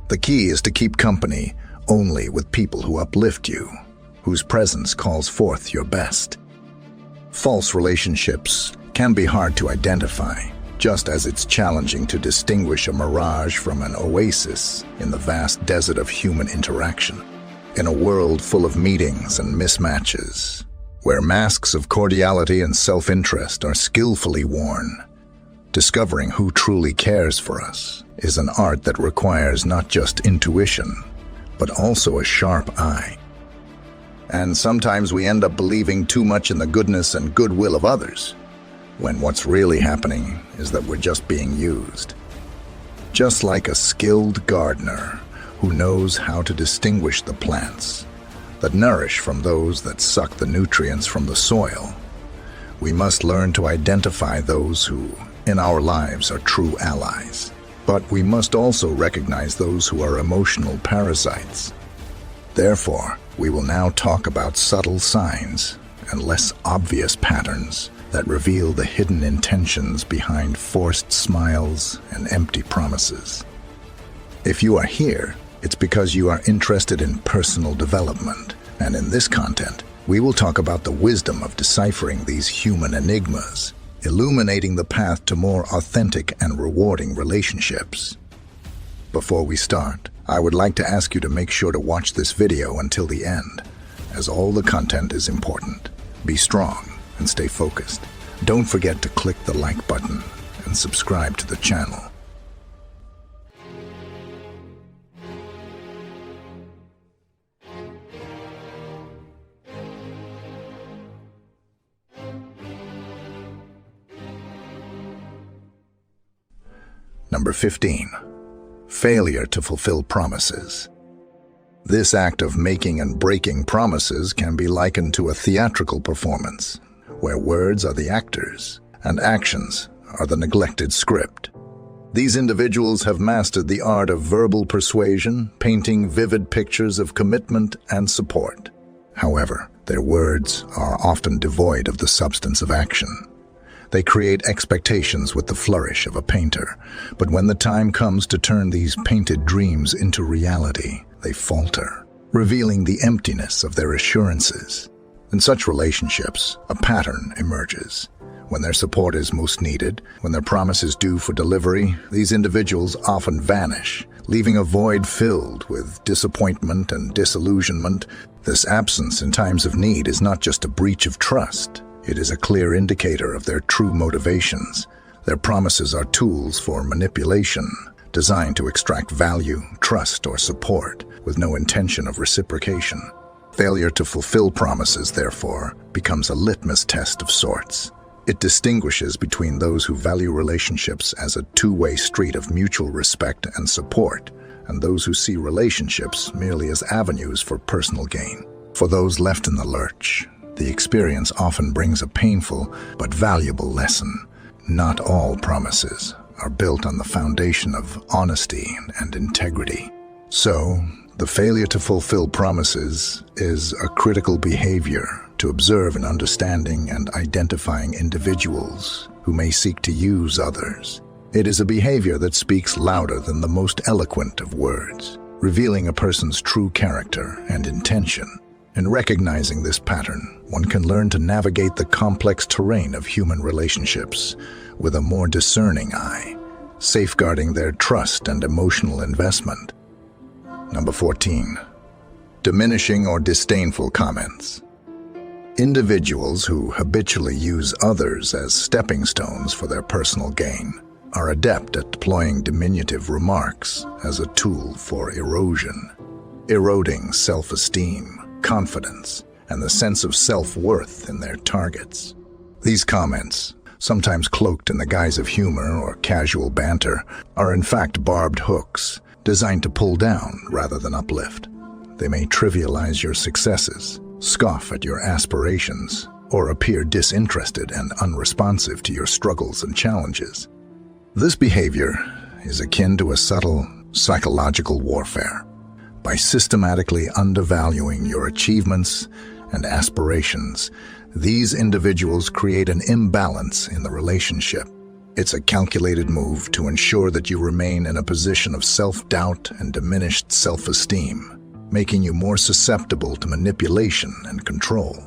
The key is to keep company only with people who uplift you, whose presence calls forth your best. False relationships can be hard to identify, just as it's challenging to distinguish a mirage from an oasis in the vast desert of human interaction. In a world full of meetings and mismatches, where masks of cordiality and self-interest are skillfully worn, discovering who truly cares for us is an art that requires not just intuition, but also a sharp eye. And sometimes we end up believing too much in the goodness and goodwill of others, when what's really happening is that we're just being used. Just like a skilled gardener who knows how to distinguish the plants that nourish from those that suck the nutrients from the soil, we must learn to identify those who, in our lives, are true allies. But we must also recognize those who are emotional parasites. Therefore, we will now talk about subtle signs and less obvious patterns that reveal the hidden intentions behind forced smiles and empty promises. If you are here, it's because you are interested in personal development, and in this content, we will talk about the wisdom of deciphering these human enigmas, illuminating the path to more authentic and rewarding relationships. Before we start, I would like to ask you to make sure to watch this video until the end, as all the content is important. Be strong and stay focused. Don't forget to click the like button and subscribe to the channel. Number 15. Failure to fulfill promises. This act of making and breaking promises can be likened to a theatrical performance, where words are the actors and actions are the neglected script. These individuals have mastered the art of verbal persuasion, painting vivid pictures of commitment and support. However, their words are often devoid of the substance of action. They create expectations with the flourish of a painter, but when the time comes to turn these painted dreams into reality, they falter, revealing the emptiness of their assurances. In such relationships, a pattern emerges. When their support is most needed, when their promise is due for delivery, these individuals often vanish, leaving a void filled with disappointment and disillusionment. This absence in times of need is not just a breach of trust. It is a clear indicator of their true motivations. Their promises are tools for manipulation, designed to extract value, trust, or support, with no intention of reciprocation. Failure to fulfill promises, therefore, becomes a litmus test of sorts. It distinguishes between those who value relationships as a two-way street of mutual respect and support, and those who see relationships merely as avenues for personal gain. For those left in the lurch, the experience often brings a painful but valuable lesson. Not all promises are built on the foundation of honesty and integrity. So, the failure to fulfill promises is a critical behavior to observe in understanding and identifying individuals who may seek to use others. It is a behavior that speaks louder than the most eloquent of words, revealing a person's true character and intention. In recognizing this pattern, one can learn to navigate the complex terrain of human relationships with a more discerning eye, safeguarding their trust and emotional investment. Number 14. Diminishing or disdainful comments. Individuals who habitually use others as stepping stones for their personal gain are adept at deploying diminutive remarks as a tool for erosion, eroding self-esteem, confidence, and the sense of self-worth in their targets. These comments, sometimes cloaked in the guise of humor or casual banter, are in fact barbed hooks designed to pull down rather than uplift. They may trivialize your successes, scoff at your aspirations, or appear disinterested and unresponsive to your struggles and challenges. This behavior is akin to a subtle psychological warfare. By systematically undervaluing your achievements and aspirations, these individuals create an imbalance in the relationship. It's a calculated move to ensure that you remain in a position of self-doubt and diminished self-esteem, making you more susceptible to manipulation and control.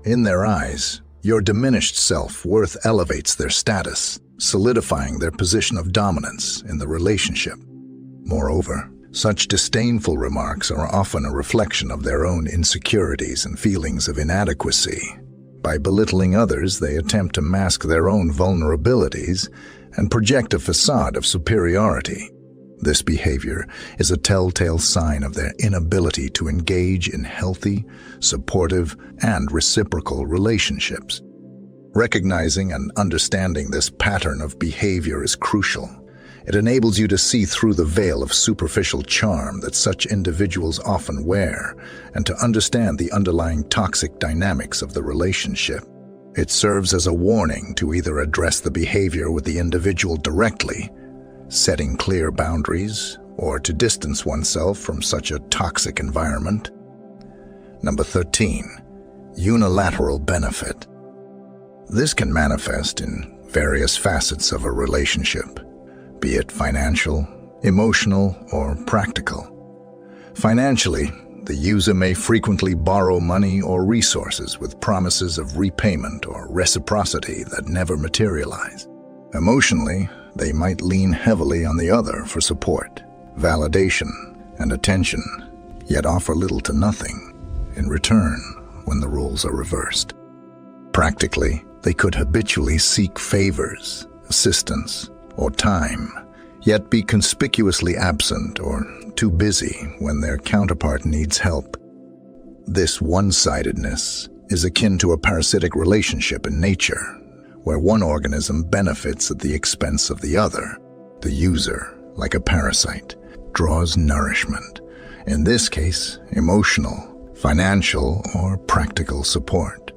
In their eyes, your diminished self-worth elevates their status, solidifying their position of dominance in the relationship. Moreover, such disdainful remarks are often a reflection of their own insecurities and feelings of inadequacy. By belittling others, they attempt to mask their own vulnerabilities and project a facade of superiority. This behavior is a telltale sign of their inability to engage in healthy, supportive, and reciprocal relationships. Recognizing and understanding this pattern of behavior is crucial. It enables you to see through the veil of superficial charm that such individuals often wear and to understand the underlying toxic dynamics of the relationship. It serves as a warning to either address the behavior with the individual directly, setting clear boundaries, or to distance oneself from such a toxic environment. Number 13. Unilateral benefit. This can manifest in various facets of a relationship, be it financial, emotional, or practical. Financially, the user may frequently borrow money or resources with promises of repayment or reciprocity that never materialize. Emotionally, they might lean heavily on the other for support, validation, and attention, yet offer little to nothing in return when the roles are reversed. Practically, they could habitually seek favors, assistance, or time, yet be conspicuously absent or too busy when their counterpart needs help. This one-sidedness is akin to a parasitic relationship in nature, where one organism benefits at the expense of the other. The user, like a parasite, draws nourishment, in this case, emotional, financial, or practical support,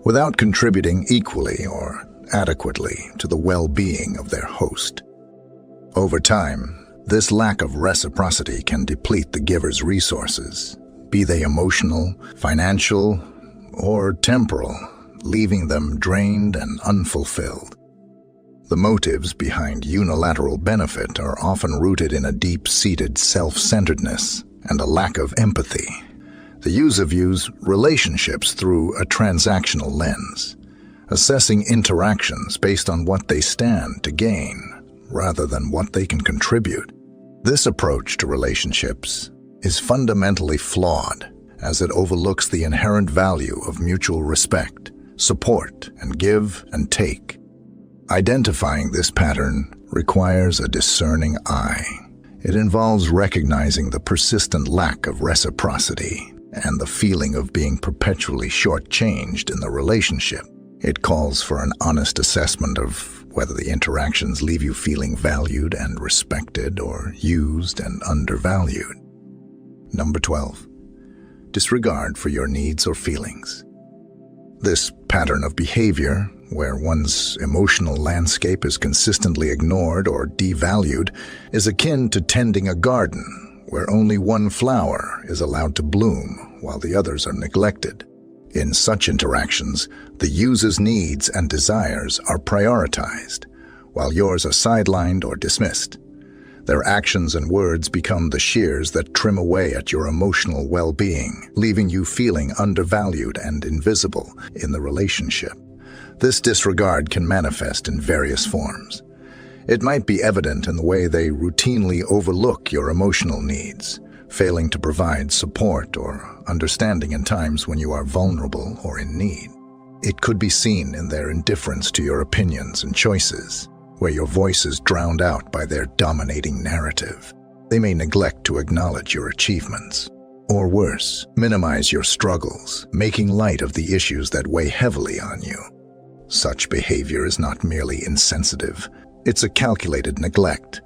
without contributing equally or adequately to the well-being of their host. Over time, this lack of reciprocity can deplete the giver's resources, be they emotional, financial, or temporal, leaving them drained and unfulfilled. The motives behind unilateral benefit are often rooted in a deep-seated self-centeredness and a lack of empathy. The user views relationships through a transactional lens, assessing interactions based on what they stand to gain rather than what they can contribute. This approach to relationships is fundamentally flawed, as it overlooks the inherent value of mutual respect, support, and give and take. Identifying this pattern requires a discerning eye. It involves recognizing the persistent lack of reciprocity and the feeling of being perpetually shortchanged in the relationship. It calls for an honest assessment of whether the interactions leave you feeling valued and respected or used and undervalued. Number 12. Disregard for your needs or feelings. This pattern of behavior, where one's emotional landscape is consistently ignored or devalued, is akin to tending a garden where only one flower is allowed to bloom while the others are neglected. In such interactions, the user's needs and desires are prioritized, while yours are sidelined or dismissed. Their actions and words become the shears that trim away at your emotional well-being, leaving you feeling undervalued and invisible in the relationship. This disregard can manifest in various forms. It might be evident in the way they routinely overlook your emotional needs, failing to provide support or understanding in times when you are vulnerable or in need. It could be seen in their indifference to your opinions and choices, where your voice is drowned out by their dominating narrative. They may neglect to acknowledge your achievements, or worse, minimize your struggles, making light of the issues that weigh heavily on you. Such behavior is not merely insensitive, it's a calculated neglect,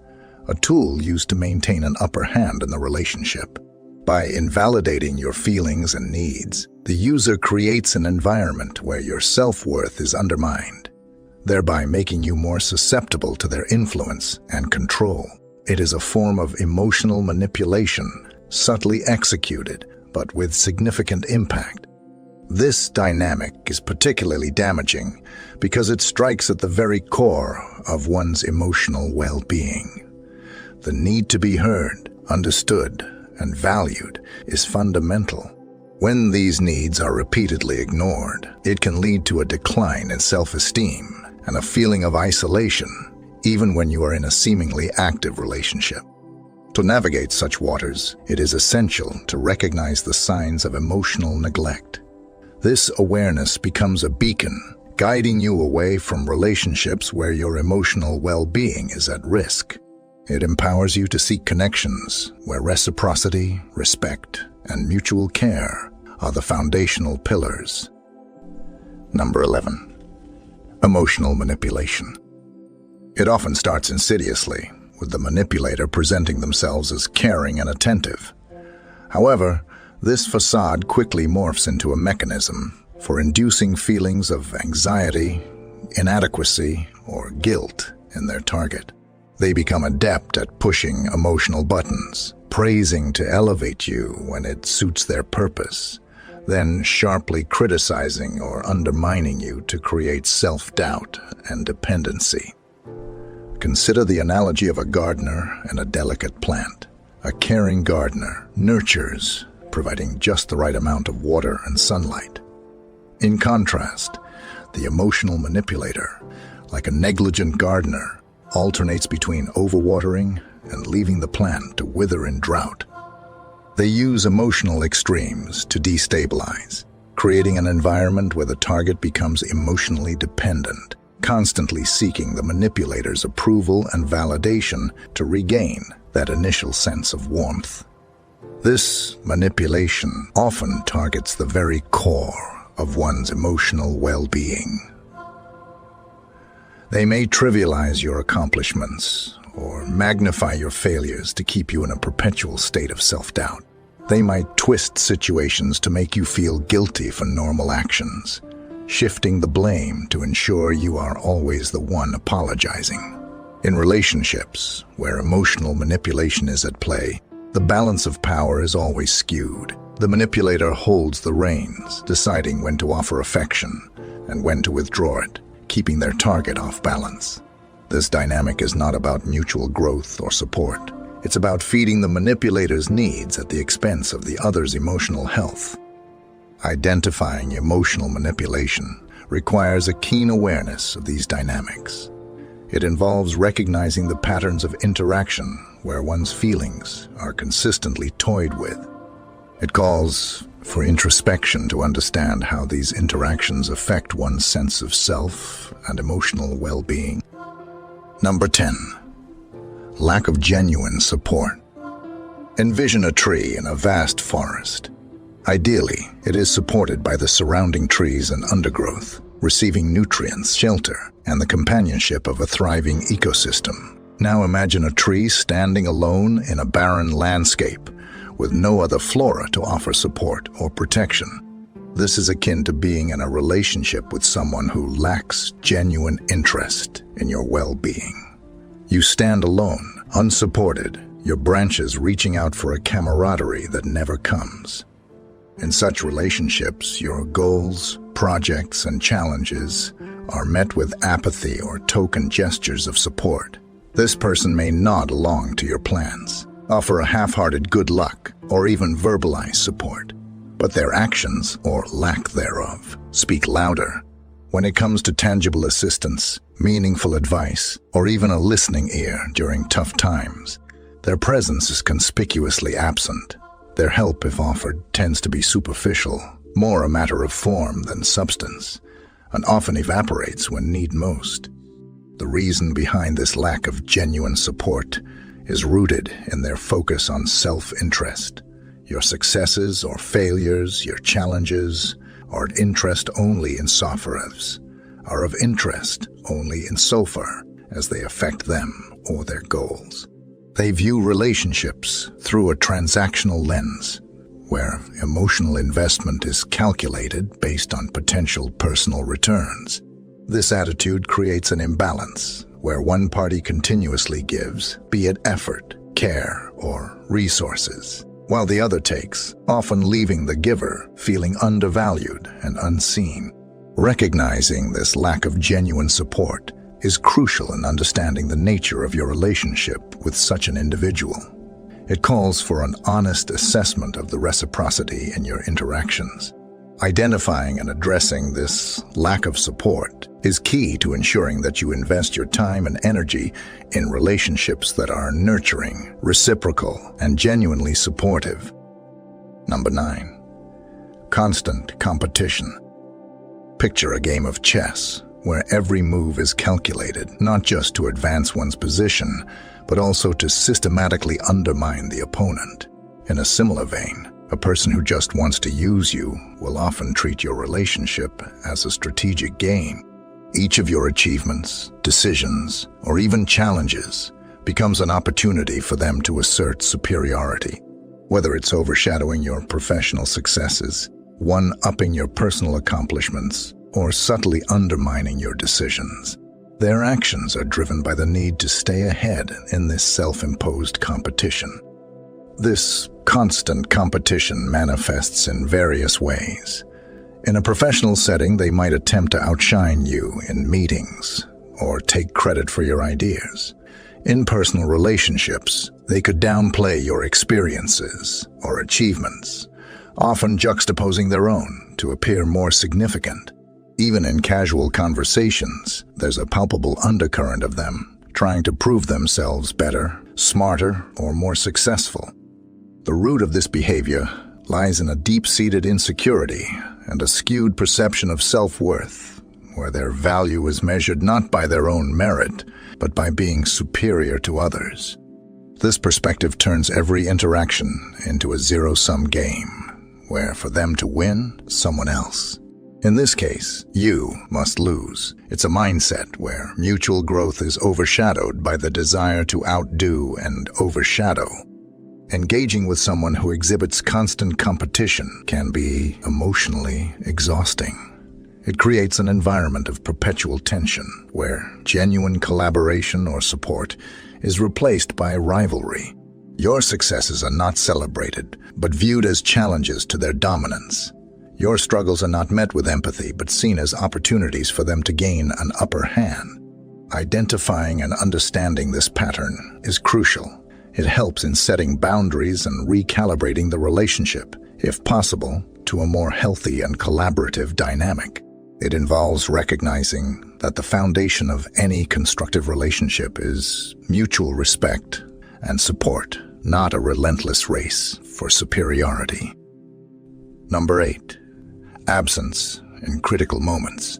a tool used to maintain an upper hand in the relationship. By invalidating your feelings and needs, the user creates an environment where your self-worth is undermined, thereby making you more susceptible to their influence and control. It is a form of emotional manipulation, subtly executed, but with significant impact. This dynamic is particularly damaging because it strikes at the very core of one's emotional well-being. The need to be heard, understood, and valued is fundamental. When these needs are repeatedly ignored, it can lead to a decline in self-esteem and a feeling of isolation, even when you are in a seemingly active relationship. To navigate such waters, it is essential to recognize the signs of emotional neglect. This awareness becomes a beacon, guiding you away from relationships where your emotional well-being is at risk. It empowers you to seek connections where reciprocity, respect, and mutual care are the foundational pillars. Number 11. Emotional manipulation. It often starts insidiously, with the manipulator presenting themselves as caring and attentive. However, this facade quickly morphs into a mechanism for inducing feelings of anxiety, inadequacy, or guilt in their target. They become adept at pushing emotional buttons, praising to elevate you when it suits their purpose, then sharply criticizing or undermining you to create self-doubt and dependency. Consider the analogy of a gardener and a delicate plant. A caring gardener nurtures, providing just the right amount of water and sunlight. In contrast, the emotional manipulator, like a negligent gardener, alternates between overwatering and leaving the plant to wither in drought. They use emotional extremes to destabilize, creating an environment where the target becomes emotionally dependent, constantly seeking the manipulator's approval and validation to regain that initial sense of warmth. This manipulation often targets the very core of one's emotional well-being. They may trivialize your accomplishments or magnify your failures to keep you in a perpetual state of self-doubt. They might twist situations to make you feel guilty for normal actions, shifting the blame to ensure you are always the one apologizing. In relationships, where emotional manipulation is at play, the balance of power is always skewed. The manipulator holds the reins, deciding when to offer affection and when to withdraw it, keeping their target off balance. This dynamic is not about mutual growth or support. It's about feeding the manipulator's needs at the expense of the other's emotional health. Identifying emotional manipulation requires a keen awareness of these dynamics. It involves recognizing the patterns of interaction where one's feelings are consistently toyed with. It calls for introspection to understand how these interactions affect one's sense of self and emotional well-being. Number 10. Lack of genuine support. Envision a tree in a vast forest. Ideally, it is supported by the surrounding trees and undergrowth, receiving nutrients, shelter, and the companionship of a thriving ecosystem. Now imagine a tree standing alone in a barren landscape, with no other flora to offer support or protection. This is akin to being in a relationship with someone who lacks genuine interest in your well-being. You stand alone, unsupported, your branches reaching out for a camaraderie that never comes. In such relationships, your goals, projects, and challenges are met with apathy or token gestures of support. This person may nod along to your plans, offer a half-hearted good luck, or even verbalize support. But their actions, or lack thereof, speak louder. When it comes to tangible assistance, meaningful advice, or even a listening ear during tough times, their presence is conspicuously absent. Their help, if offered, tends to be superficial, more a matter of form than substance, and often evaporates when need most. The reason behind this lack of genuine support is rooted in their focus on self-interest. Your successes or failures, your challenges, are of interest only insofar as they affect them or their goals. They view relationships through a transactional lens, where emotional investment is calculated based on potential personal returns. This attitude creates an imbalance where one party continuously gives, be it effort, care, or resources, while the other takes, often leaving the giver feeling undervalued and unseen. Recognizing this lack of genuine support is crucial in understanding the nature of your relationship with such an individual. It calls for an honest assessment of the reciprocity in your interactions. Identifying and addressing this lack of support is key to ensuring that you invest your time and energy in relationships that are nurturing, reciprocal, and genuinely supportive. Number 9. Constant competition. Picture a game of chess where every move is calculated, not just to advance one's position, but also to systematically undermine the opponent. In a similar vein, a person who just wants to use you will often treat your relationship as a strategic game. Each of your achievements, decisions, or even challenges becomes an opportunity for them to assert superiority. Whether it's overshadowing your professional successes, one-upping your personal accomplishments, or subtly undermining your decisions, their actions are driven by the need to stay ahead in this self-imposed competition. This constant competition manifests in various ways. In a professional setting, they might attempt to outshine you in meetings or take credit for your ideas. In personal relationships, they could downplay your experiences or achievements, often juxtaposing their own to appear more significant. Even in casual conversations, there's a palpable undercurrent of them trying to prove themselves better, smarter, or more successful. The root of this behavior lies in a deep-seated insecurity and a skewed perception of self-worth, where their value is measured not by their own merit, but by being superior to others. This perspective turns every interaction into a zero-sum game, where for them to win, someone else. In this case, you must lose. It's a mindset where mutual growth is overshadowed by the desire to outdo and overshadow. Engaging with someone who exhibits constant competition can be emotionally exhausting. It creates an environment of perpetual tension where genuine collaboration or support is replaced by rivalry. Your successes are not celebrated, but viewed as challenges to their dominance. Your struggles are not met with empathy, but seen as opportunities for them to gain an upper hand. Identifying and understanding this pattern is crucial. It helps in setting boundaries and recalibrating the relationship, if possible, to a more healthy and collaborative dynamic. It involves recognizing that the foundation of any constructive relationship is mutual respect and support, not a relentless race for superiority. Number 8. Absence in critical moments.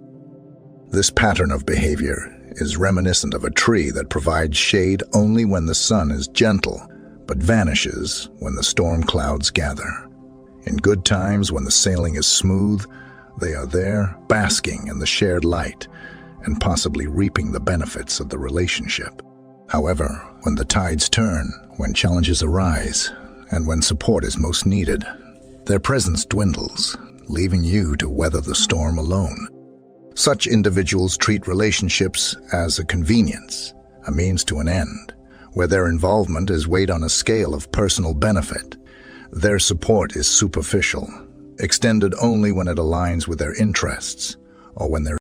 This pattern of behavior is reminiscent of a tree that provides shade only when the sun is gentle, but vanishes when the storm clouds gather. In good times, when the sailing is smooth, they are there, basking in the shared light and possibly reaping the benefits of the relationship. However, when the tides turn, when challenges arise, and when support is most needed, their presence dwindles, leaving you to weather the storm alone. Such individuals treat relationships as a convenience, a means to an end, where their involvement is weighed on a scale of personal benefit. Their support is superficial, extended only when it aligns with their interests or when their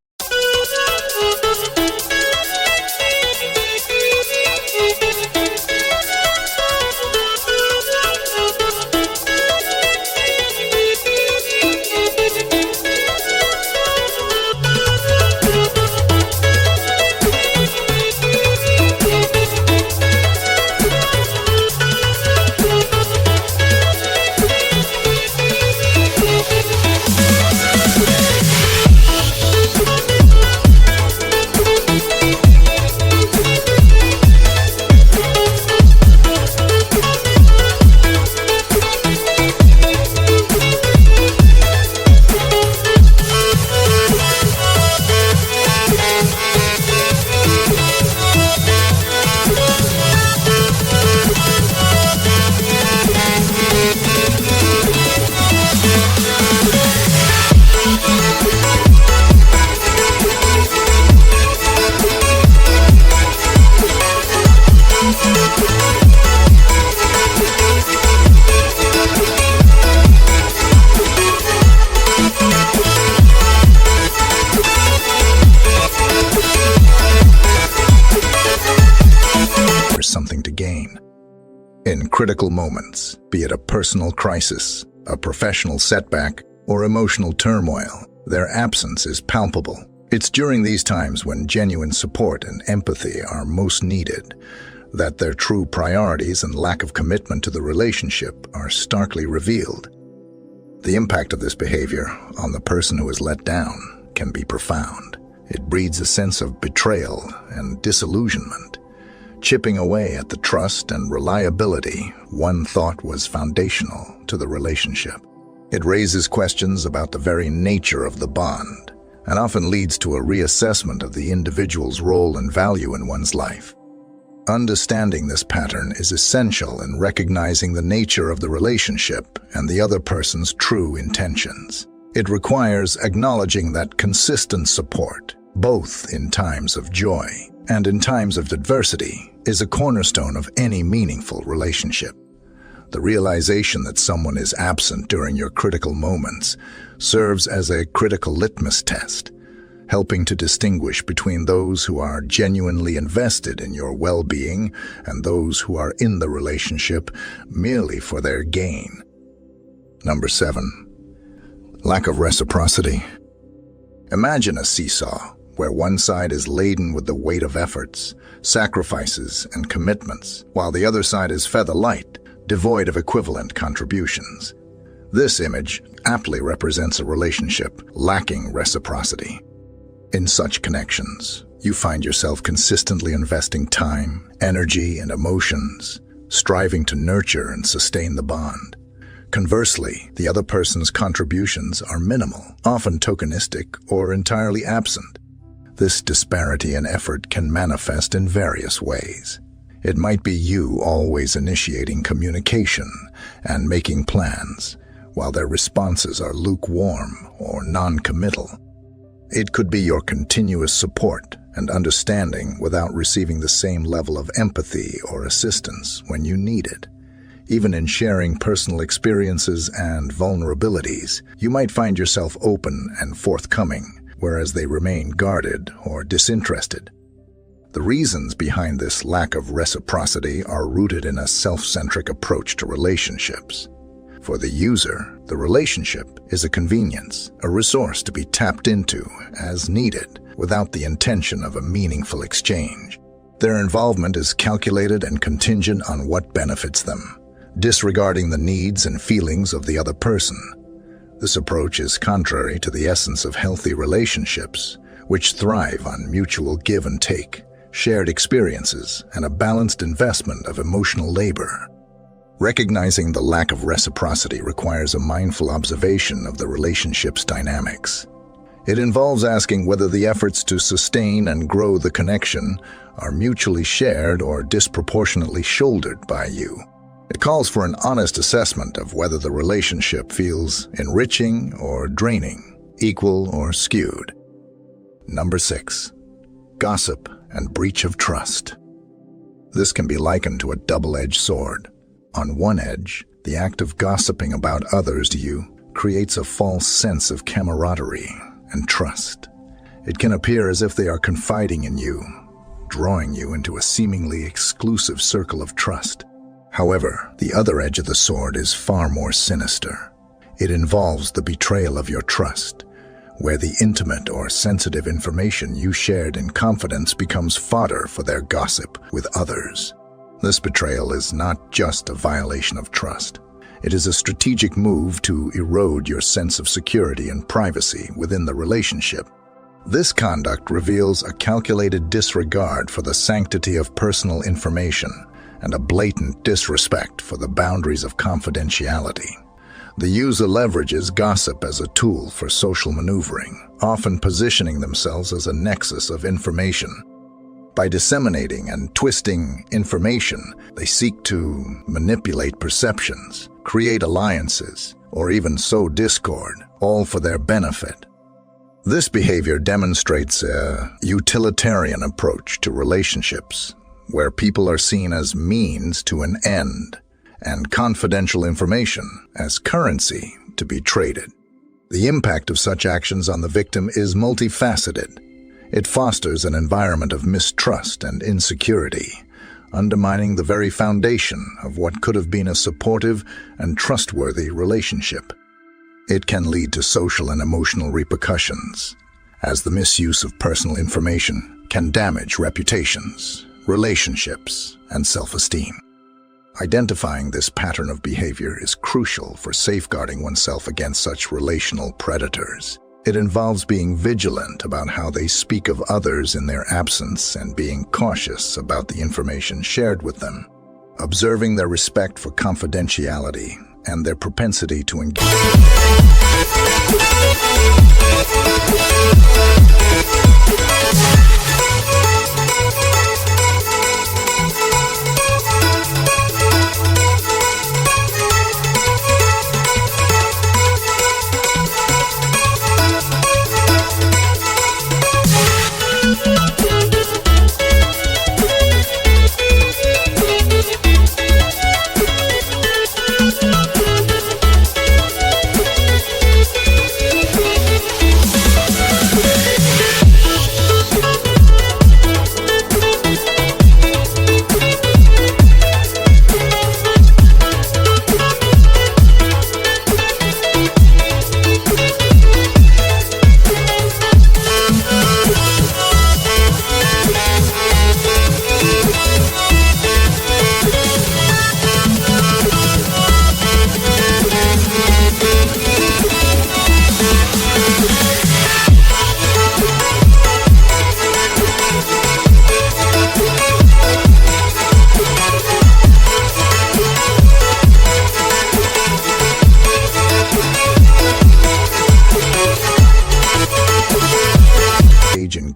In critical moments, be it a personal crisis, a professional setback, or emotional turmoil, their absence is palpable. It's during these times when genuine support and empathy are most needed that their true priorities and lack of commitment to the relationship are starkly revealed. The impact of this behavior on the person who is let down can be profound. It breeds a sense of betrayal and disillusionment, chipping away at the trust and reliability one thought was foundational to the relationship. It raises questions about the very nature of the bond and often leads to a reassessment of the individual's role and value in one's life. Understanding this pattern is essential in recognizing the nature of the relationship and the other person's true intentions. It requires acknowledging that consistent support, both in times of joy and in times of adversity, is a cornerstone of any meaningful relationship. The realization that someone is absent during your critical moments serves as a critical litmus test, helping to distinguish between those who are genuinely invested in your well-being and those who are in the relationship merely for their gain. Number 7. Lack of reciprocity. Imagine a seesaw where one side is laden with the weight of efforts, sacrifices, and commitments, while the other side is feather-light, devoid of equivalent contributions. This image aptly represents a relationship lacking reciprocity. In such connections, you find yourself consistently investing time, energy, and emotions, striving to nurture and sustain the bond. Conversely, the other person's contributions are minimal, often tokenistic, or entirely absent. This disparity in effort can manifest in various ways. It might be you always initiating communication and making plans, while their responses are lukewarm or non-committal. It could be your continuous support and understanding without receiving the same level of empathy or assistance when you need it. Even in sharing personal experiences and vulnerabilities, you might find yourself open and forthcoming, whereas they remain guarded or disinterested. The reasons behind this lack of reciprocity are rooted in a self-centric approach to relationships. For the user, the relationship is a convenience, a resource to be tapped into as needed, without the intention of a meaningful exchange. Their involvement is calculated and contingent on what benefits them, disregarding the needs and feelings of the other person. This approach is contrary to the essence of healthy relationships, which thrive on mutual give and take, shared experiences, and a balanced investment of emotional labor. Recognizing the lack of reciprocity requires a mindful observation of the relationship's dynamics. It involves asking whether the efforts to sustain and grow the connection are mutually shared or disproportionately shouldered by you. It calls for an honest assessment of whether the relationship feels enriching or draining, equal or skewed. Number 6. Gossip and breach of trust. This can be likened to a double-edged sword. On one edge, the act of gossiping about others to you creates a false sense of camaraderie and trust. It can appear as if they are confiding in you, drawing you into a seemingly exclusive circle of trust. However, the other edge of the sword is far more sinister. It involves the betrayal of your trust, where the intimate or sensitive information you shared in confidence becomes fodder for their gossip with others. This betrayal is not just a violation of trust. It is a strategic move to erode your sense of security and privacy within the relationship. This conduct reveals a calculated disregard for the sanctity of personal information and a blatant disrespect for the boundaries of confidentiality. The user leverages gossip as a tool for social maneuvering, often positioning themselves as a nexus of information. By disseminating and twisting information, they seek to manipulate perceptions, create alliances, or even sow discord, all for their benefit. This behavior demonstrates a utilitarian approach to relationships, where people are seen as means to an end, and confidential information as currency to be traded. The impact of such actions on the victim is multifaceted. It fosters an environment of mistrust and insecurity, undermining the very foundation of what could have been a supportive and trustworthy relationship. It can lead to social and emotional repercussions, as the misuse of personal information can damage reputations, relationships, and self-esteem. Identifying this pattern of behavior is crucial for safeguarding oneself against such relational predators. It involves being vigilant about how they speak of others in their absence and being cautious about the information shared with them. Observing their respect for confidentiality and their propensity to engage.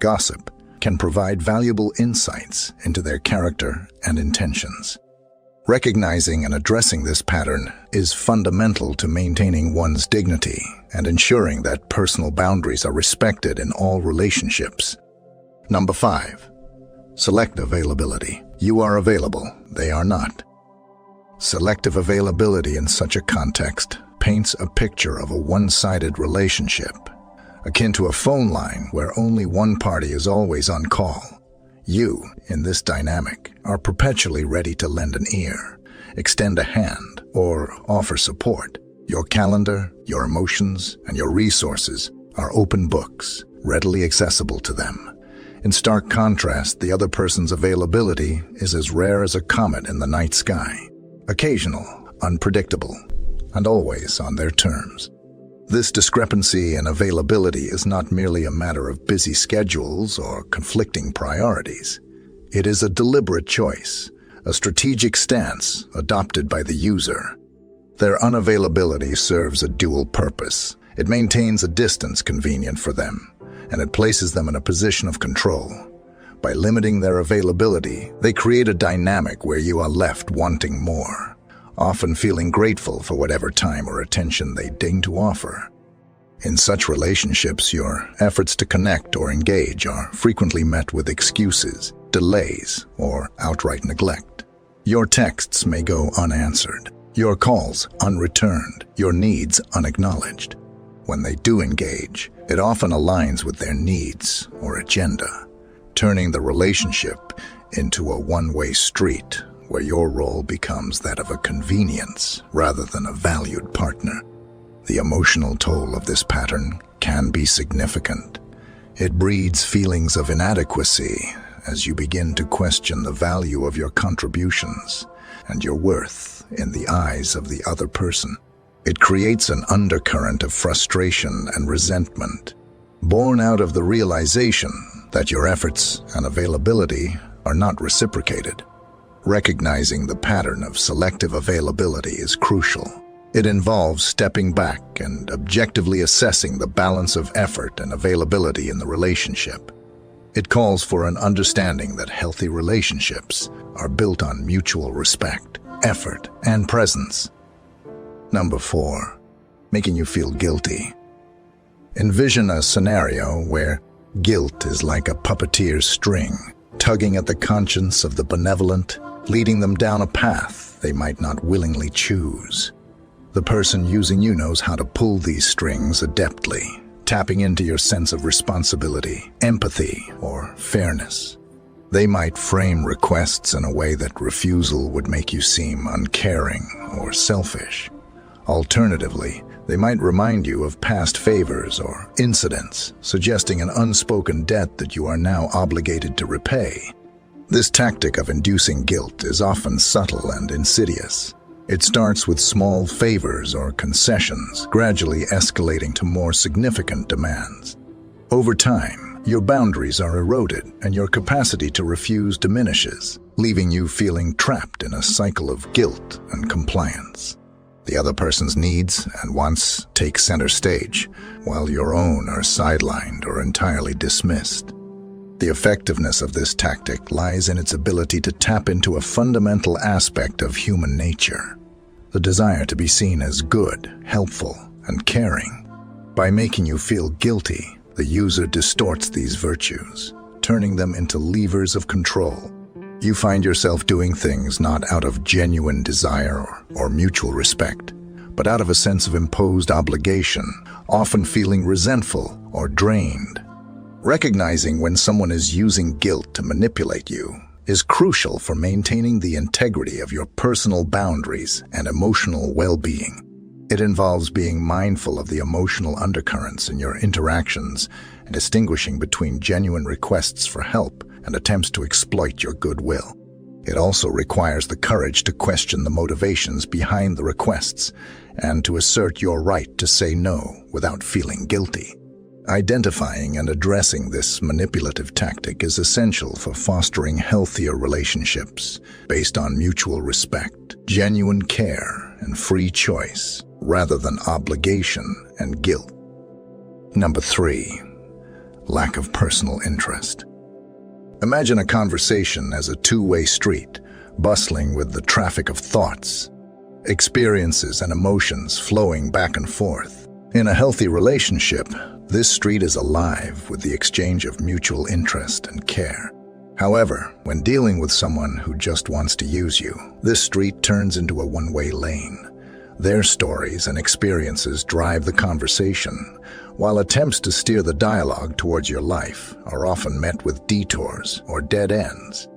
Gossip can provide valuable insights into their character and intentions. Recognizing and addressing this pattern is fundamental to maintaining one's dignity and ensuring that personal boundaries are respected in all relationships. Number 5. Selective availability. You are available, they are not. Selective availability in such a context paints a picture of a one-sided relationship, akin to a phone line where only one party is always on call. You, in this dynamic, are perpetually ready to lend an ear, extend a hand, or offer support. Your calendar, your emotions, and your resources are open books, readily accessible to them. In stark contrast, the other person's availability is as rare as a comet in the night sky, occasional, unpredictable, and always on their terms. This discrepancy in availability is not merely a matter of busy schedules or conflicting priorities. It is a deliberate choice, a strategic stance adopted by the user. Their unavailability serves a dual purpose. It maintains a distance convenient for them, and it places them in a position of control. By limiting their availability, they create a dynamic where you are left wanting more, often feeling grateful for whatever time or attention they deign to offer. In such relationships, your efforts to connect or engage are frequently met with excuses, delays, or outright neglect. Your texts may go unanswered, your calls unreturned, your needs unacknowledged. When they do engage, it often aligns with their needs or agenda, turning the relationship into a one-way street where your role becomes that of a convenience rather than a valued partner. The emotional toll of this pattern can be significant. It breeds feelings of inadequacy as you begin to question the value of your contributions and your worth in the eyes of the other person. It creates an undercurrent of frustration and resentment, born out of the realization that your efforts and availability are not reciprocated. Recognizing the pattern of selective availability is crucial. It involves stepping back and objectively assessing the balance of effort and availability in the relationship. It calls for an understanding that healthy relationships are built on mutual respect, effort, and presence. Number 4, making you feel guilty. Envision a scenario where guilt is like a puppeteer's string, tugging at the conscience of the benevolent, leading them down a path they might not willingly choose. The person using you knows how to pull these strings adeptly, tapping into your sense of responsibility, empathy, or fairness. They might frame requests in a way that refusal would make you seem uncaring or selfish. Alternatively, they might remind you of past favors or incidents, suggesting an unspoken debt that you are now obligated to repay. This tactic of inducing guilt is often subtle and insidious. It starts with small favors or concessions, gradually escalating to more significant demands. Over time, your boundaries are eroded and your capacity to refuse diminishes, leaving you feeling trapped in a cycle of guilt and compliance. The other person's needs and wants take center stage, while your own are sidelined or entirely dismissed. The effectiveness of this tactic lies in its ability to tap into a fundamental aspect of human nature, the desire to be seen as good, helpful, and caring. By making you feel guilty, the user distorts these virtues, turning them into levers of control. You find yourself doing things not out of genuine desire or mutual respect, but out of a sense of imposed obligation, often feeling resentful or drained. Recognizing when someone is using guilt to manipulate you is crucial for maintaining the integrity of your personal boundaries and emotional well-being. It involves being mindful of the emotional undercurrents in your interactions and distinguishing between genuine requests for help and attempts to exploit your goodwill. It also requires the courage to question the motivations behind the requests and to assert your right to say no without feeling guilty. Identifying and addressing this manipulative tactic is essential for fostering healthier relationships based on mutual respect, genuine care, and free choice, rather than obligation and guilt. Number 3, lack of personal interest. Imagine a conversation as a two-way street, bustling with the traffic of thoughts, experiences, and emotions flowing back and forth. In a healthy relationship, this street is alive with the exchange of mutual interest and care. However, when dealing with someone who just wants to use you, this street turns into a one-way lane. Their stories and experiences drive the conversation, while attempts to steer the dialogue towards your life are often met with detours or dead ends.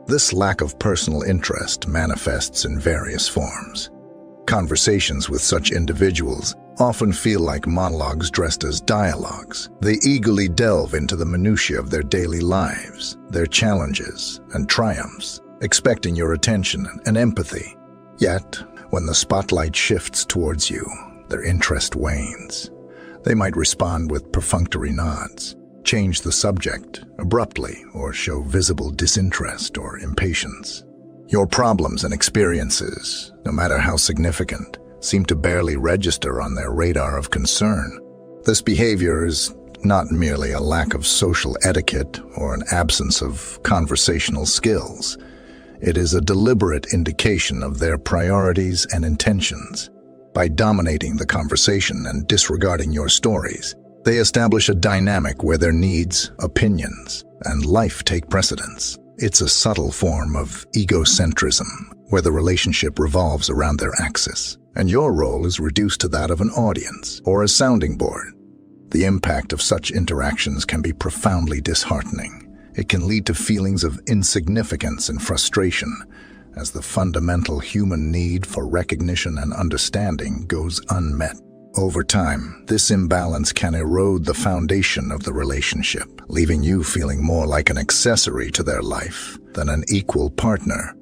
This lack of personal interest manifests in various forms. Conversations with such individuals often feel like monologues dressed as dialogues. They eagerly delve into the minutiae of their daily lives, their challenges and triumphs, expecting your attention and empathy. Yet, when the spotlight shifts towards you, their interest wanes. They might respond with perfunctory nods, change the subject abruptly, or show visible disinterest or impatience. Your problems and experiences, no matter how significant, seem to barely register on their radar of concern. This behavior is not merely a lack of social etiquette or an absence of conversational skills. It is a deliberate indication of their priorities and intentions. By dominating the conversation and disregarding your stories, they establish a dynamic where their needs, opinions, and life take precedence. It's a subtle form of egocentrism, where the relationship revolves around their axis, and your role is reduced to that of an audience or a sounding board. The impact of such interactions can be profoundly disheartening. It can lead to feelings of insignificance and frustration, as the fundamental human need for recognition and understanding goes unmet. Over time, this imbalance can erode the foundation of the relationship, leaving you feeling more like an accessory to their life than an equal partner.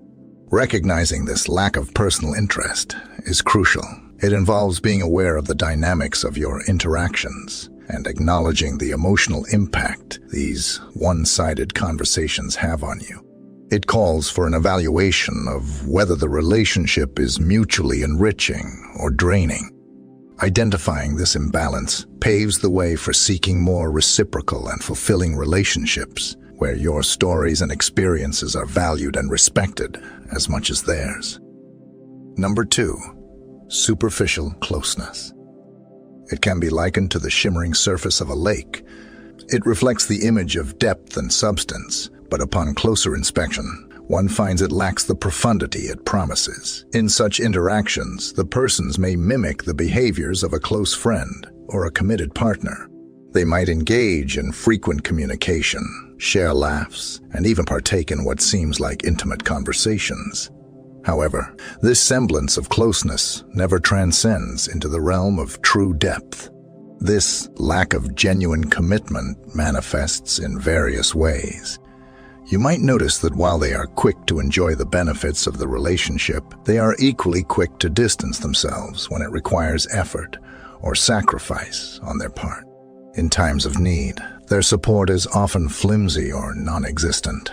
Recognizing this lack of personal interest is crucial. It involves being aware of the dynamics of your interactions and acknowledging the emotional impact these one-sided conversations have on you. It calls for an evaluation of whether the relationship is mutually enriching or draining. Identifying this imbalance paves the way for seeking more reciprocal and fulfilling relationships, where your stories and experiences are valued and respected as much as theirs. Number 2, superficial closeness. It can be likened to the shimmering surface of a lake. It reflects the image of depth and substance, but upon closer inspection, one finds it lacks the profundity it promises. In such interactions, the persons may mimic the behaviors of a close friend or a committed partner. They might engage in frequent communication, share laughs, and even partake in what seems like intimate conversations. However, this semblance of closeness never transcends into the realm of true depth. This lack of genuine commitment manifests in various ways. You might notice that while they are quick to enjoy the benefits of the relationship, they are equally quick to distance themselves when it requires effort or sacrifice on their part. In times of need, their support is often flimsy or non-existent.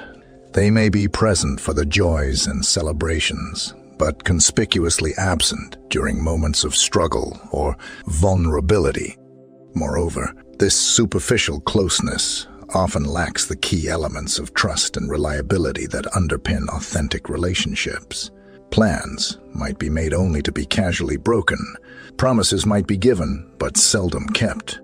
They may be present for the joys and celebrations, but conspicuously absent during moments of struggle or vulnerability. Moreover, this superficial closeness often lacks the key elements of trust and reliability that underpin authentic relationships. Plans might be made only to be casually broken. Promises might be given, but seldom kept.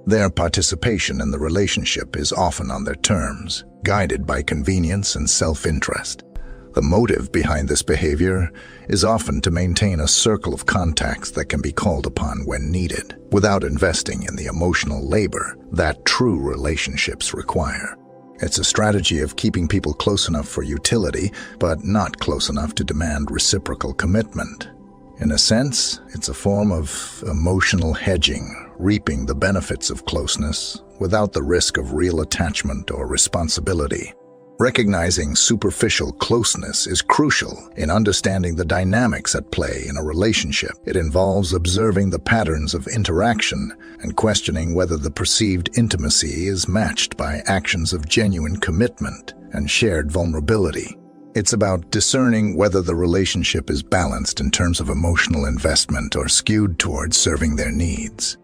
Their participation in the relationship is often on their terms, guided by convenience and self-interest. The motive behind this behavior is often to maintain a circle of contacts that can be called upon when needed, without investing in the emotional labor that true relationships require. It's a strategy of keeping people close enough for utility, but not close enough to demand reciprocal commitment. In a sense, it's a form of emotional hedging, reaping the benefits of closeness without the risk of real attachment or responsibility. Recognizing superficial closeness is crucial in understanding the dynamics at play in a relationship. It involves observing the patterns of interaction and questioning whether the perceived intimacy is matched by actions of genuine commitment and shared vulnerability. It's about discerning whether the relationship is balanced in terms of emotional investment or skewed towards serving their needs.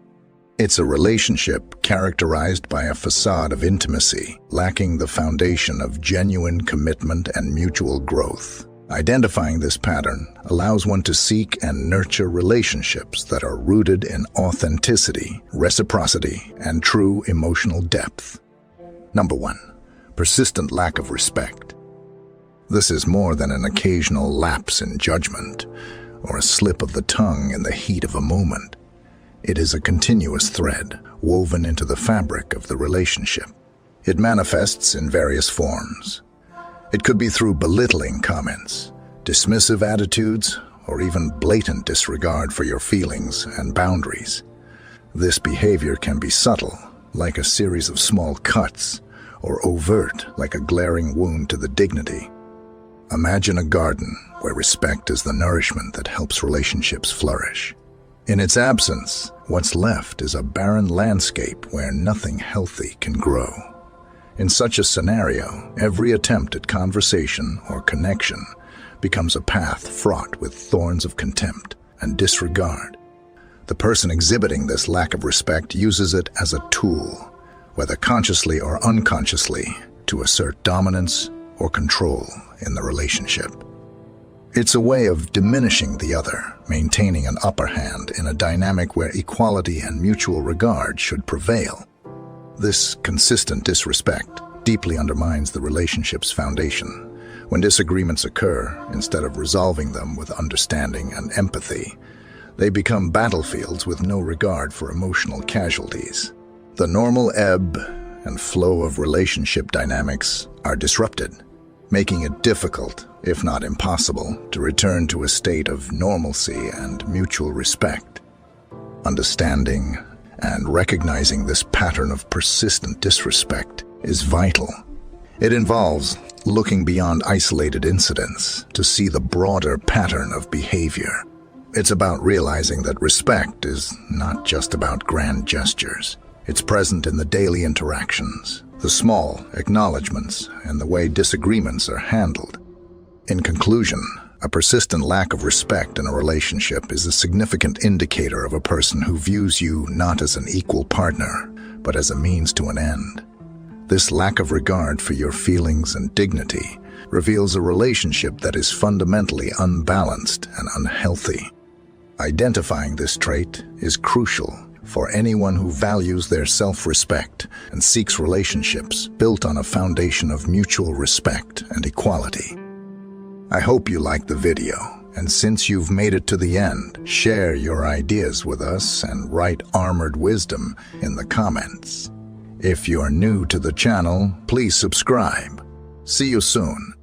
It's a relationship characterized by a facade of intimacy, lacking the foundation of genuine commitment and mutual growth. Identifying this pattern allows one to seek and nurture relationships that are rooted in authenticity, reciprocity, and true emotional depth. Number 1. Persistent lack of respect. This is more than an occasional lapse in judgment or a slip of the tongue in the heat of a moment. It is a continuous thread woven into the fabric of the relationship. It manifests in various forms. It could be through belittling comments, dismissive attitudes, or even blatant disregard for your feelings and boundaries. This behavior can be subtle, like a series of small cuts, or overt, like a glaring wound to the dignity. Imagine a garden where respect is the nourishment that helps relationships flourish. In its absence, what's left is a barren landscape where nothing healthy can grow. In such a scenario, every attempt at conversation or connection becomes a path fraught with thorns of contempt and disregard. The person exhibiting this lack of respect uses it as a tool, whether consciously or unconsciously, to assert dominance or control in the relationship. It's a way of diminishing the other, maintaining an upper hand in a dynamic where equality and mutual regard should prevail. This consistent disrespect deeply undermines the relationship's foundation. When disagreements occur, instead of resolving them with understanding and empathy, they become battlefields with no regard for emotional casualties. The normal ebb and flow of relationship dynamics are disrupted, making it difficult, if not impossible, to return to a state of normalcy and mutual respect. Understanding and recognizing this pattern of persistent disrespect is vital. It involves looking beyond isolated incidents to see the broader pattern of behavior. It's about realizing that respect is not just about grand gestures. It's present in the daily interactions, the small acknowledgments, and the way disagreements are handled. In conclusion, a persistent lack of respect in a relationship is a significant indicator of a person who views you not as an equal partner, but as a means to an end. This lack of regard for your feelings and dignity reveals a relationship that is fundamentally unbalanced and unhealthy. Identifying this trait is crucial for anyone who values their self-respect and seeks relationships built on a foundation of mutual respect and equality. I hope you liked the video, and since you've made it to the end, share your ideas with us and write armored wisdom in the comments. If you are new to the channel, please subscribe. See you soon.